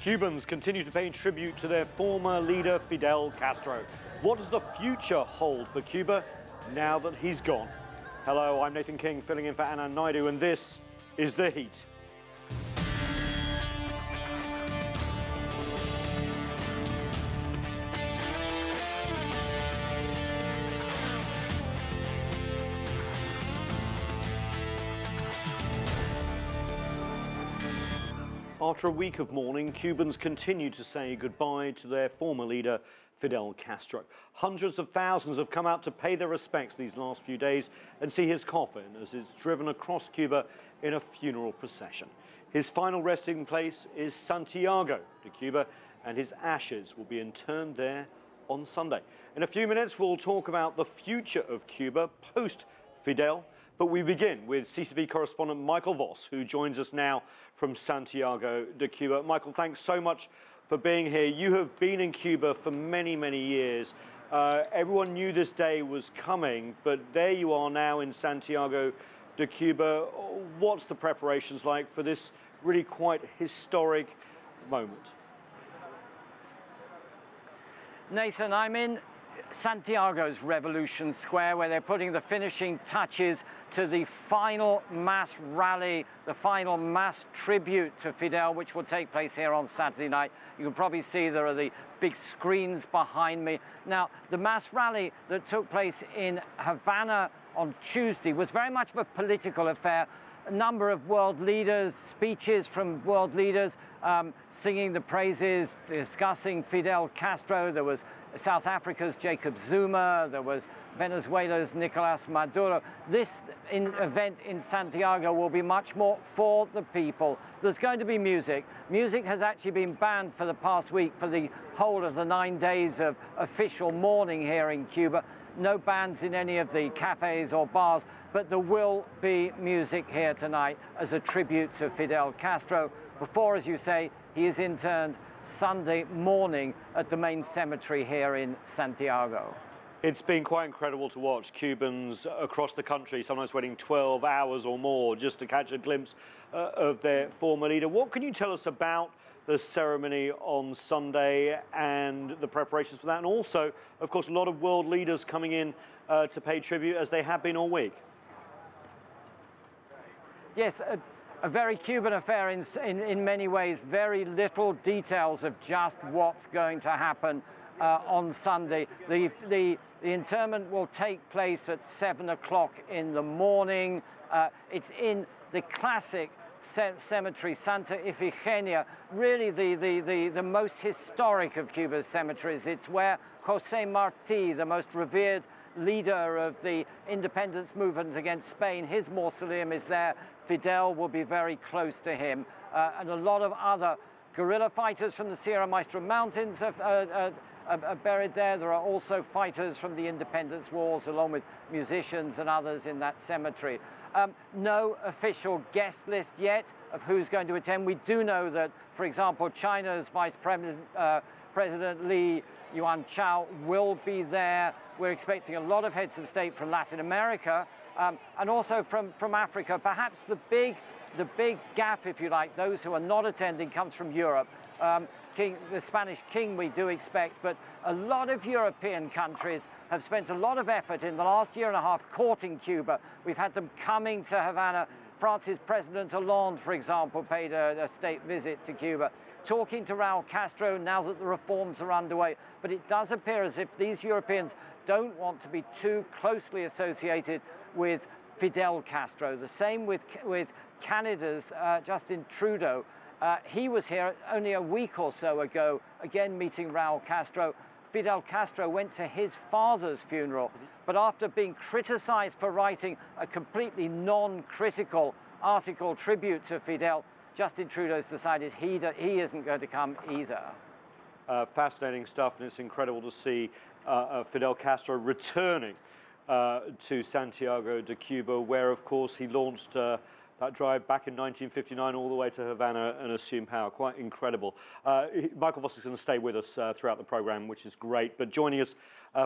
Cubans continue to pay tribute to their former leader, Fidel Castro. What does the future hold for Cuba now that he's gone? Hello, I'm Nathan King, filling in for Anand Naidu, and this is The Heat. After a week of mourning, Cubans continue to say goodbye to their former leader, Fidel Castro. Hundreds of thousands have come out to pay their respects these last few days and see his coffin as it's driven across Cuba in a funeral procession. His final resting place is Santiago de Cuba, and his ashes will be interred there on Sunday. In a few minutes, we'll talk about the future of Cuba post-Fidel. But we begin with CTV correspondent Michael Voss, who joins us now from Santiago de Cuba. Michael, thanks so much for being here. You have been in Cuba for many, many years. Everyone knew this day was coming, but there you are now in Santiago de Cuba. What's the preparations like for this really quite historic moment? Nathan, I'm in Santiago's Revolution Square, where they're putting the finishing touches to the final mass rally, the final mass tribute to Fidel, which will take place here on Saturday night. You can probably see there are the big screens behind me. Now, the mass rally that took place in Havana on Tuesday was very much of a political affair. A number of world leaders, speeches from world leaders, singing the praises, discussing Fidel Castro. There was South Africa's Jacob Zuma, there was Venezuela's Nicolas Maduro. This event in Santiago will be much more for the people. There's going to be music. Music has actually been banned for the past week for the whole of the 9 days of official mourning here in Cuba. No bands in any of the cafes or bars, but there will be music here tonight as a tribute to Fidel Castro before, as you say, he is interned Sunday morning at the main cemetery here in Santiago. It's been quite incredible to watch Cubans across the country, sometimes waiting 12 hours or more just to catch a glimpse of their former leader. What can you tell us about the ceremony on Sunday and the preparations for that? And also, of course, a lot of world leaders coming in to pay tribute, as they have been all week. Yes, a very Cuban affair in many ways. Very little details of just what's going to happen on Sunday. The interment will take place at 7 o'clock in the morning. It's in the classic cemetery, Santa Ifigenia, really the most historic of Cuba's cemeteries. It's where Jose Marti, the most revered leader of the independence movement against Spain, his mausoleum is there. Fidel will be very close to him, and a lot of other guerrilla fighters from the Sierra Maestra Mountains are buried there. There are also fighters from the independence wars, along with musicians and others in that cemetery. No official guest list yet of who's going to attend. We do know that, for example, China's Vice President Li Yuanchao will be there. We're expecting a lot of heads of state from Latin America and also from Africa. Perhaps the big gap, if you like, those who are not attending, comes from Europe. The Spanish king we do expect, but a lot of European countries have spent a lot of effort in the last year and a half courting Cuba. We've had them coming to Havana. France's President Hollande, for example, paid a state visit to Cuba, talking to Rafael Castro now that the reforms are underway. But it does appear as if these Europeans don't want to be too closely associated with Fidel Castro. The same with Canada's Justin Trudeau. He was here only a week or so ago, again meeting Rafael Castro. Fidel Castro went to his father's funeral, but after being criticized for writing a completely non-critical article tribute to Fidel, Justin Trudeau's decided he isn't going to come either. Fascinating stuff, and it's incredible to see Fidel Castro returning to Santiago de Cuba, where, of course, he launched that drive back in 1959 all the way to Havana and assume power. Quite incredible. Michael Voss is going to stay with us throughout the program, which is great. But joining us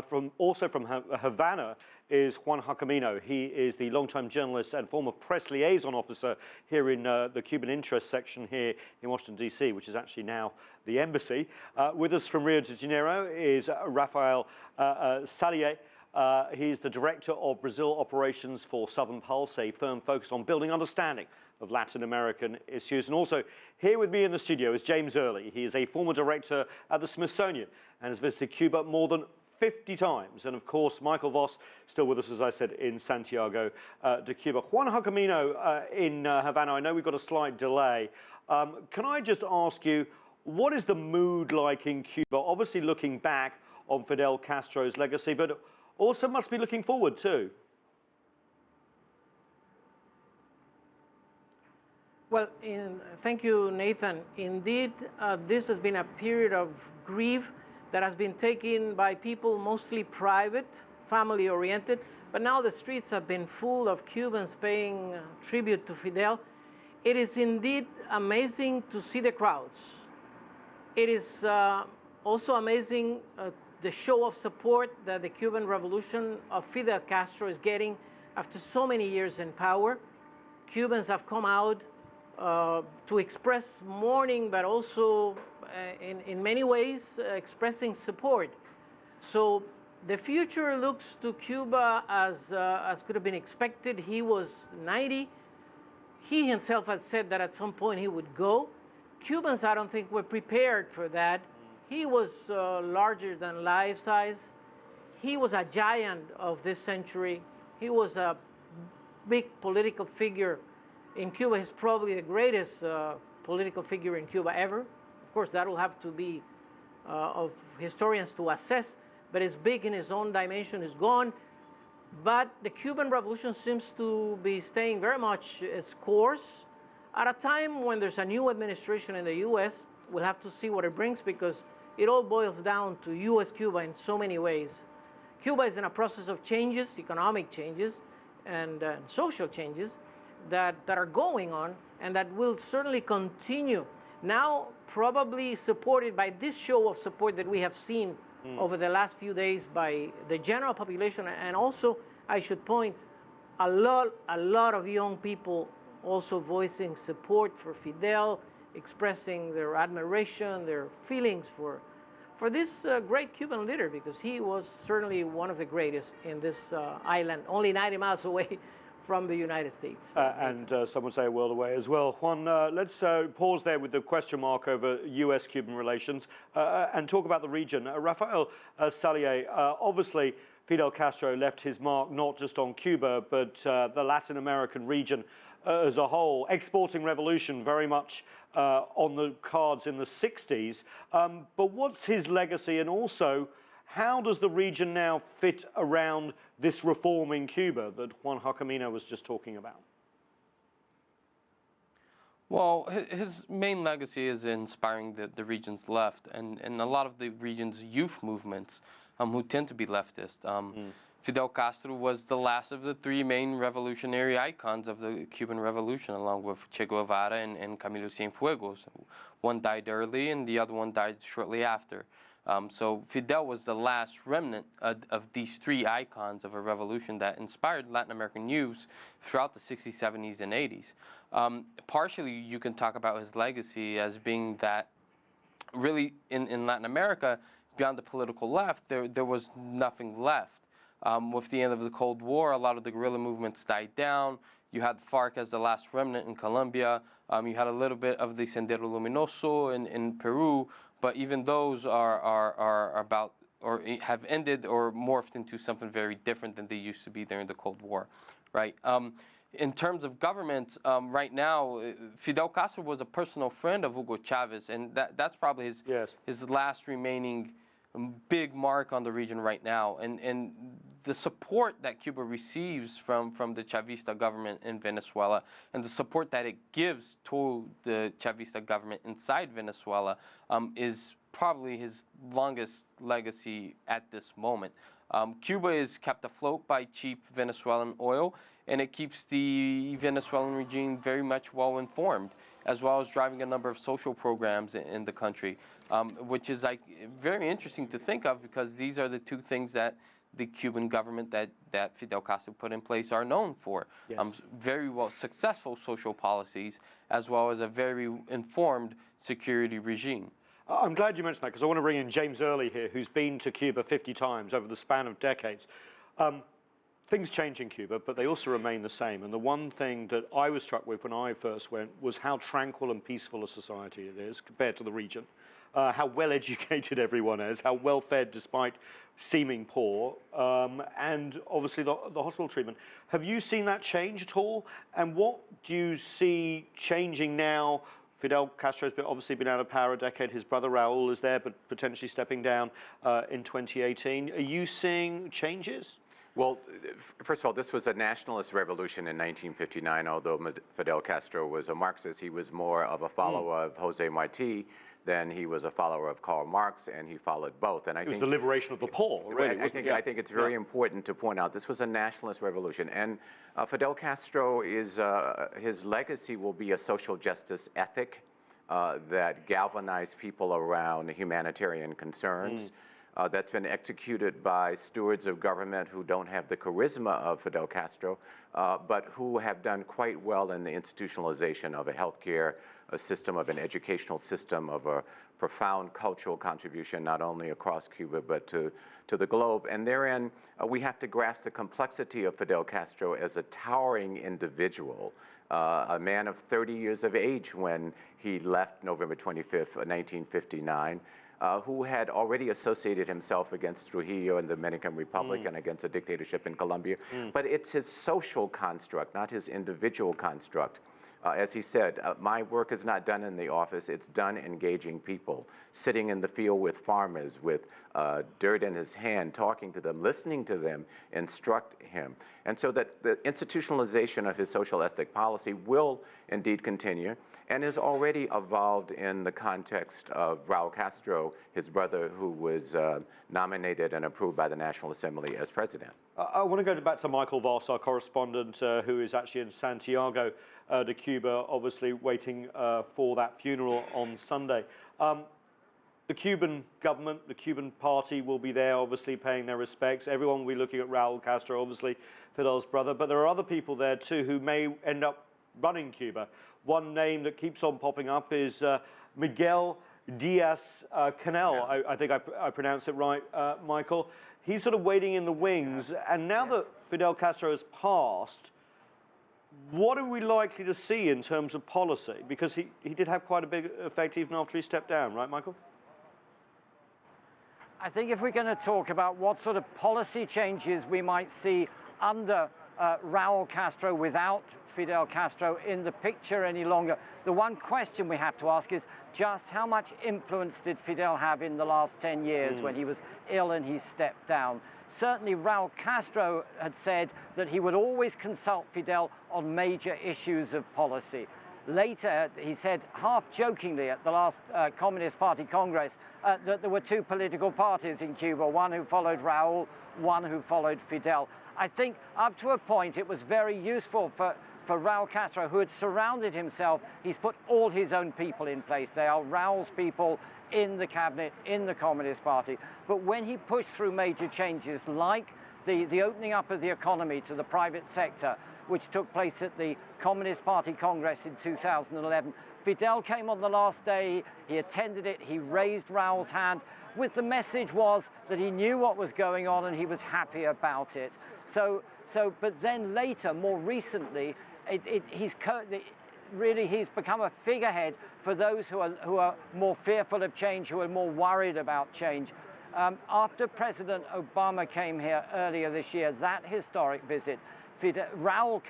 from Havana is Juan Jacomino. He is the longtime journalist and former press liaison officer here in the Cuban Interest Section here in Washington, D.C., which is actually now the embassy. With us from Rio de Janeiro is Rafael Salies. He's the director of Brazil operations for Southern Pulse, a firm focused on building understanding of Latin American issues. And also here with me in the studio is James Early. He is a former director at the Smithsonian and has visited Cuba more than 50 times. And of course, Michael Voss, still with us, as I said, in Santiago de Cuba. Juan Jacomino in Havana, I know we've got a slight delay. Can I just ask you, what is the mood like in Cuba? Obviously looking back on Fidel Castro's legacy, but also must be looking forward too. Well, thank you, Nathan. Indeed, this has been a period of grief that has been taken by people mostly private, family-oriented, but now the streets have been full of Cubans paying tribute to Fidel. It is indeed amazing to see the crowds. It is also amazing the show of support that the Cuban Revolution of Fidel Castro is getting after so many years in power. Cubans have come out to express mourning, but also in many ways expressing support. So the future looks to Cuba as could have been expected. He was 90. He himself had said that at some point he would go. Cubans, I don't think, were prepared for that. He was larger than life size. He was a giant of this century. He was a big political figure in Cuba. He's probably the greatest political figure in Cuba ever. Of course, that will have to be of historians to assess, but it's big in his own dimension, is gone. But the Cuban Revolution seems to be staying very much its course at a time when there's a new administration in the U.S. We'll have to see what it brings, because it all boils down to U.S.-Cuba in so many ways. Cuba is in a process of changes, economic changes and social changes that are going on and that will certainly continue. Now, probably supported by this show of support that we have seen over the last few days by the general population, and also, I should point, a lot of young people also voicing support for Fidel, expressing their admiration, their feelings for this great Cuban leader, because he was certainly one of the greatest in this island, only 90 miles away from the United States. And some would say a world away as well. Juan, let's pause there with the question mark over US-Cuban relations and talk about the region. Rafael Salies, obviously Fidel Castro left his mark not just on Cuba, but the Latin American region as a whole. Exporting revolution very much on the cards in the 60s. But what's his legacy, and also how does the region now fit around this reform in Cuba that Juan Jacomino was just talking about? Well, his main legacy is inspiring the region's left and a lot of the region's youth movements who tend to be leftist. Fidel Castro was the last of the three main revolutionary icons of the Cuban Revolution, along with Che Guevara and Camilo Cienfuegos. One died early and the other one died shortly after. So Fidel was the last remnant of these three icons of a revolution that inspired Latin American youths throughout the 60s, 70s, and 80s. Partially, you can talk about his legacy as being that really in Latin America, beyond the political left, there was nothing left. With the end of the Cold War, a lot of the guerrilla movements died down. You had FARC as the last remnant in Colombia. You had a little bit of the Sendero Luminoso in Peru, but even those are about or have ended or morphed into something very different than they used to be during the Cold War, right? In terms of government, right now, Fidel Castro was a personal friend of Hugo Chavez, and that's probably his last remaining big mark on the region right now. And the support that Cuba receives from the Chavista government in Venezuela and the support that it gives to the Chavista government inside Venezuela is probably his longest legacy at this moment. Cuba is kept afloat by cheap Venezuelan oil, and it keeps the Venezuelan regime very much well informed, as well as driving a number of social programs in the country, which is like very interesting to think of, because these are the two things that the Cuban government that Fidel Castro put in place are known for. Yes. Very well successful social policies, as well as a very informed security regime. I'm glad you mentioned that, because I want to bring in James Early here, who's been to Cuba 50 times over the span of decades. Things change in Cuba, but they also remain the same. And the one thing that I was struck with when I first went was how tranquil and peaceful a society it is compared to the region. How well educated everyone is, how well fed despite seeming poor, and obviously the hospital treatment. Have you seen that change at all? And what do you see changing now? Fidel Castro has obviously been out of power a decade. His brother Raul is there, but potentially stepping down in 2018. Are you seeing changes? Well, first of all, this was a nationalist revolution in 1959. Although Fidel Castro was a Marxist, he was more of a follower of Jose Marti than he was a follower of Karl Marx, and he followed both. And I think it was the liberation of the poor, really. I think it's very important to point out this was a nationalist revolution, and Fidel Castro is his legacy will be a social justice ethic that galvanized people around humanitarian concerns. That's been executed by stewards of government who don't have the charisma of Fidel Castro, but who have done quite well in the institutionalization of a healthcare system, of an educational system, of a profound cultural contribution, not only across Cuba, but to the globe. And therein, we have to grasp the complexity of Fidel Castro as a towering individual, a man of 30 years of age when he left November 25th, 1959, who had already associated himself against Trujillo in the Dominican Republic and against a dictatorship in Colombia. But it's his social construct, not his individual construct. As he said, my work is not done in the office, it's done engaging people, sitting in the field with farmers, with dirt in his hand, talking to them, listening to them, instruct him. And so that the institutionalization of his social ethic policy will indeed continue, and has already evolved in the context of Raul Castro, his brother, who was nominated and approved by the National Assembly as president. I want to go back to Michael Voss, our correspondent, who is actually in Santiago de Cuba, obviously waiting for that funeral on Sunday. The Cuban government, the Cuban party will be there, obviously paying their respects. Everyone will be looking at Raul Castro, obviously Fidel's brother, but there are other people there too who may end up running Cuba. One name that keeps on popping up is Miguel Diaz-Canel. I think I pronounced it right, Michael. He's sort of waiting in the wings, and now that Fidel Castro has passed, what are we likely to see in terms of policy? Because he did have quite a big effect even after he stepped down, right, Michael? I think if we're going to talk about what sort of policy changes we might see under Raul Castro without Fidel Castro in the picture any longer, the one question we have to ask is just how much influence did Fidel have in the last 10 years when he was ill and he stepped down? Certainly Raul Castro had said that he would always consult Fidel on major issues of policy. Later, he said, half-jokingly at the last Communist Party Congress, that there were two political parties in Cuba, one who followed Raul, one who followed Fidel. I think up to a point it was very useful for Raul Castro, who had surrounded himself. He's put all his own people in place. They are Raul's people in the cabinet, in the Communist Party. But when he pushed through major changes like the opening up of the economy to the private sector, which took place at the Communist Party Congress in 2011, Fidel came on the last day, he attended it, he raised Raul's hand, with the message was that he knew what was going on and he was happy about it. But then later, more recently, he's become a figurehead for those who are more fearful of change, who are more worried about change. After President Obama came here earlier this year, that historic visit, Fidel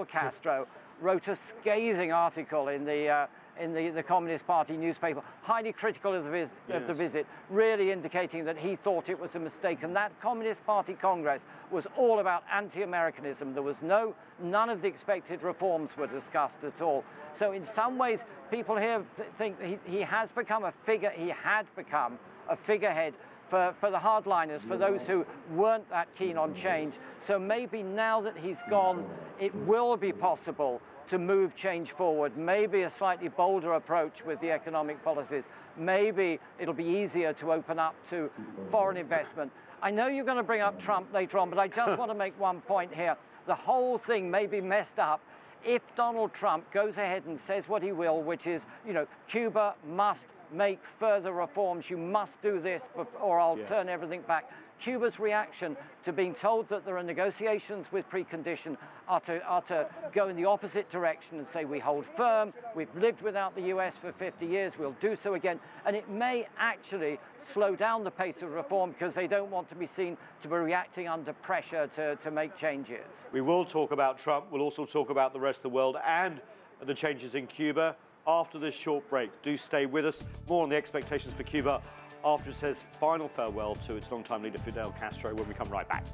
Castro wrote a scathing article in the Communist Party newspaper, highly critical of the visit, really indicating that he thought it was a mistake. And that Communist Party Congress was all about anti-Americanism. There was none of the expected reforms were discussed at all. So in some ways, people here think he has become a figure, he had become a figurehead for the hardliners, for those who weren't that keen on change. So maybe now that he's gone, it will be possible to move change forward, maybe a slightly bolder approach with the economic policies. Maybe it'll be easier to open up to foreign investment. I know you're going to bring up Trump later on, but I just want to make one point here. The whole thing may be messed up if Donald Trump goes ahead and says what he will, which is, you know, Cuba must make further reforms, you must do this or I'll turn everything back. Cuba's reaction to being told that there are negotiations with precondition are to go in the opposite direction and say we hold firm, we've lived without the US for 50 years, we'll do so again. And it may actually slow down the pace of reform because they don't want to be seen to be reacting under pressure to make changes. We will talk about Trump, we'll also talk about the rest of the world and the changes in Cuba after this short break. Do stay with us. More on the expectations for Cuba after it says final farewell to its longtime leader Fidel Castro when we come right back.